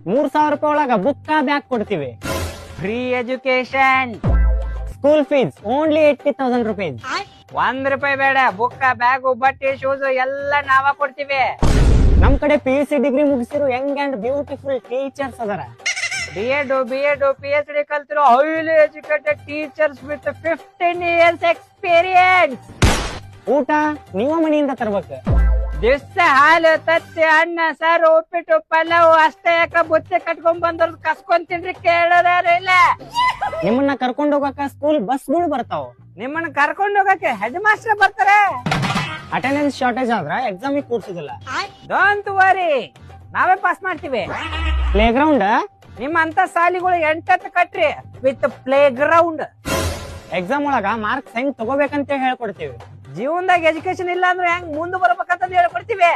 3,000 ರೂಪಾಯಿ ಒಳಗ ಬುಕ್ಕ ಬ್ಯಾಗ್ ಕೊಡ್ತೀವಿ. Free education. School fees only 80,000 rupees. ₹1 ಬೇಡ. ಬುಕ್ಕ, ಬ್ಯಾಗು, ಬಟ್ಟೆ, ಶೂಸ್ ಎಲ್ಲ ನಾವ ಕೊಡ್ತೀವಿ. ನಮ್ ಕಡೆ PUC ಡಿಗ್ರಿ ಮುಗಿಸಿರೋ ಯಂಗ್ ಅಂಡ್ ಬ್ಯೂಟಿಫುಲ್ ಟೀಚರ್ಸ್ ಅದರ. B.Ed, PhD ಕಲ್ತಿರೋ highly educated teachers with 15 years experience. ಊಟ ನೀವ ಮನೆಯಿಂದ ತರ್ಬೇಕು. ದಿವ್ಸ ಹಾಲು, ತತ್ತಿ, ಅನ್ನ, ಸಾರು, ಉಪ್ಪಿಟ್ಟು, ಪಲಾವ್ ಅಷ್ಟೇ ಯಾಕ ಬುತ್ತಿ ಕಟ್ಕೊಂಡ್ ಬಂದವ್ರ ಕಸ್ಕೊಂಡ್ ತಿನ್ರಿ ಕೇಳೋದಾರು ಇಲ್ಲ. ನಿಮ್ಮನ್ನ ಕರ್ಕೊಂಡ್ ಹೋಗಕ ಸ್ಕೂಲ್ ಬಸ್ಗಳು ಬರ್ತಾವ. ನಿಮ್ಮನ್ನ ಕರ್ಕೊಂಡ್ ಹೋಗಕ್ಕೆ ಹೆಡ್ ಮಾಸ್ಟರ್ ಬರ್ತಾರೆ. ಅಟೆಂಡೆನ್ಸ್ ಶಾರ್ಟೇಜ್ ಆದ್ರ ಎಕ್ಸಾಮಿಗೆ ಕೂರ್ಸುದಿಲ್ಲ. ಡೋಂಟ್ ವರಿ, ನಾವೇ ಪಾಸ್ ಮಾಡ್ತೀವಿ. ಪ್ಲೇ ಗ್ರೌಂಡ್ ನಿಮ್ಮಂತ ಸಾಲಿಗಳು 8 ಕಟ್ರಿ ವಿತ್ ಪ್ಲೇ ಗ್ರೌಂಡ್. ಎಕ್ಸಾಮ್ ಒಳಗ ಮಾರ್ಕ್ಸ್ ಹೆಂಗ್ ತಗೋಬೇಕಂತ ಹೇಳ್ಕೊಡ್ತೀವಿ. ಜೀವನದಾಗ ಎಜುಕೇಶನ್ ಇಲ್ಲ ಅಂದ್ರೆ ಹೆಂಗ್ ಮುಂದೆ ಬರ್ಬೇಕಂತ ಹೇಳ್ಕೊಡ್ತೀವಿ.